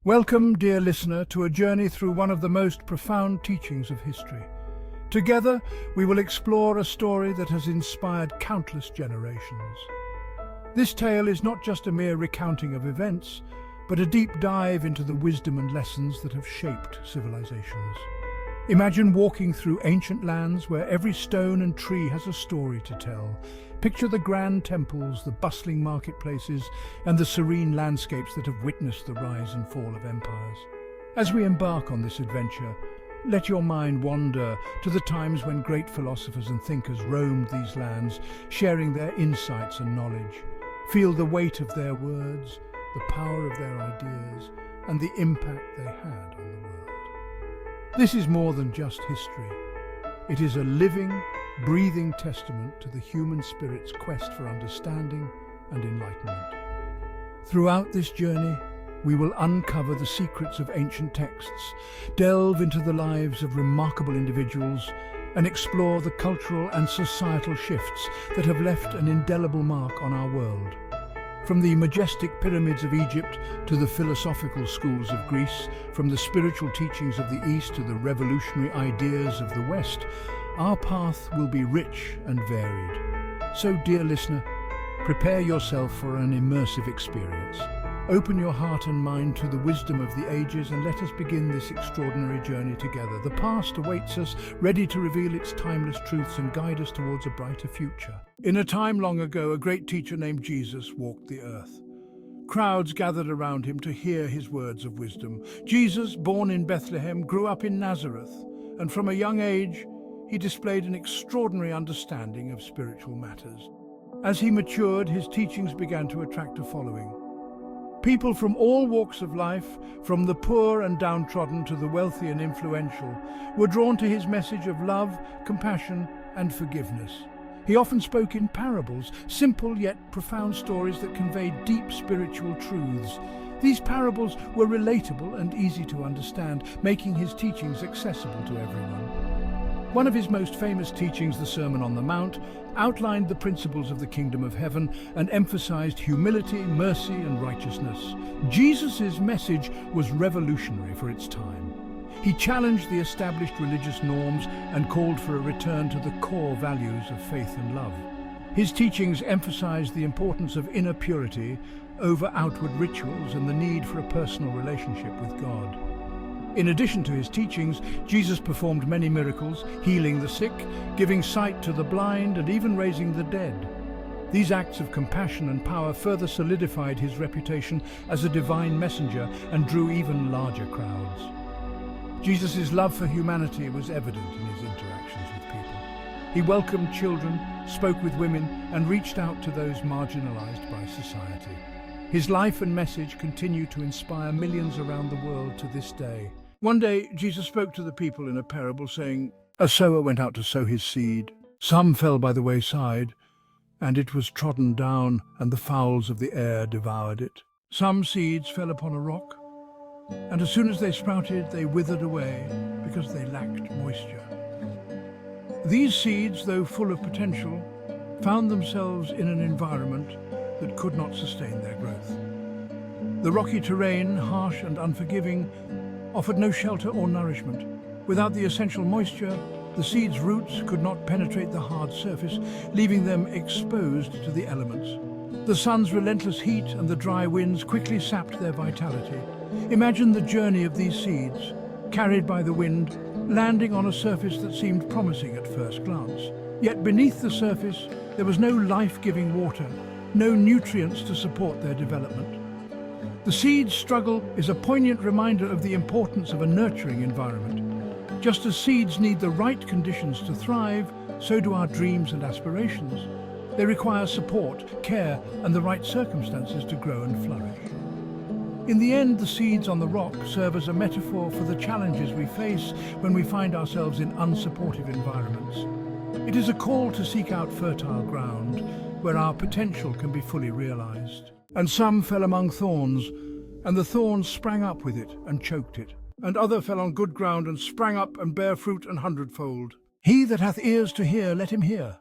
Welcome, dear listener, to a journey through one of the most profound teachings of history. Together, we will explore a story that has inspired countless generations. This tale is not just a mere recounting of events, but a deep dive into the wisdom and lessons that have shaped civilizations. Imagine walking through ancient lands where every stone and tree has a story to tell. Picture the grand temples, the bustling marketplaces, and the serene landscapes that have witnessed the rise and fall of empires. As we embark on this adventure, let your mind wander to the times when great philosophers and thinkers roamed these lands, sharing their insights and knowledge. Feel the weight of their words, the power of their ideas, and the impact they had on the world. This is more than just history. It is a living, breathing testament to the human spirit's quest for understanding and enlightenment. Throughout this journey, we will uncover the secrets of ancient texts, delve into the lives of remarkable individuals, and explore the cultural and societal shifts that have left an indelible mark on our world. From the majestic pyramids of Egypt to the philosophical schools of Greece, from the spiritual teachings of the East to the revolutionary ideas of the West, our path will be rich and varied. So, dear listener, prepare yourself for an immersive experience. Open your heart and mind to the wisdom of the ages and let us begin this extraordinary journey together. The past awaits us, ready to reveal its timeless truths and guide us towards a brighter future. In a time long ago, a great teacher named Jesus walked the earth. Crowds gathered around him to hear his words of wisdom. Jesus, born in Bethlehem, grew up in Nazareth, and from a young age, he displayed an extraordinary understanding of spiritual matters. As he matured, his teachings began to attract a following. People from all walks of life, from the poor and downtrodden to the wealthy and influential, were drawn to his message of love, compassion, and forgiveness. He often spoke in parables, simple yet profound stories that conveyed deep spiritual truths. These parables were relatable and easy to understand, making his teachings accessible to everyone. One of his most famous teachings, the Sermon on the Mount, outlined the principles of the kingdom of heaven and emphasized humility, mercy, and righteousness. Jesus' message was revolutionary for its time. He challenged the established religious norms and called for a return to the core values of faith and love. His teachings emphasized the importance of inner purity over outward rituals and the need for a personal relationship with God. In addition to his teachings, Jesus performed many miracles, healing the sick, giving sight to the blind, and even raising the dead. These acts of compassion and power further solidified his reputation as a divine messenger and drew even larger crowds. Jesus' love for humanity was evident in his interactions with people. He welcomed children, spoke with women, and reached out to those marginalized by society. His life and message continue to inspire millions around the world to this day. One day, Jesus spoke to the people in a parable, saying, "A sower went out to sow his seed. Some fell by the wayside, and it was trodden down, and the fowls of the air devoured it. Some seeds fell upon a rock, and as soon as they sprouted, they withered away because they lacked moisture. These seeds, though full of potential, found themselves in an environment that could not sustain their growth. The rocky terrain, harsh and unforgiving, offered no shelter or nourishment. Without the essential moisture, the seeds' roots could not penetrate the hard surface, leaving them exposed to the elements. The sun's relentless heat and the dry winds quickly sapped their vitality. Imagine the journey of these seeds, carried by the wind, landing on a surface that seemed promising at first glance. Yet beneath the surface, there was no life-giving water, no nutrients to support their development. The seed's struggle is a poignant reminder of the importance of a nurturing environment. Just as seeds need the right conditions to thrive, so do our dreams and aspirations. They require support, care, and the right circumstances to grow and flourish. In the end, the seeds on the rock serve as a metaphor for the challenges we face when we find ourselves in unsupportive environments. It is a call to seek out fertile ground where our potential can be fully realized. And some fell among thorns, and the thorns sprang up with it and choked it. And other fell on good ground and sprang up and bare fruit an hundredfold. He that hath ears to hear, let him hear.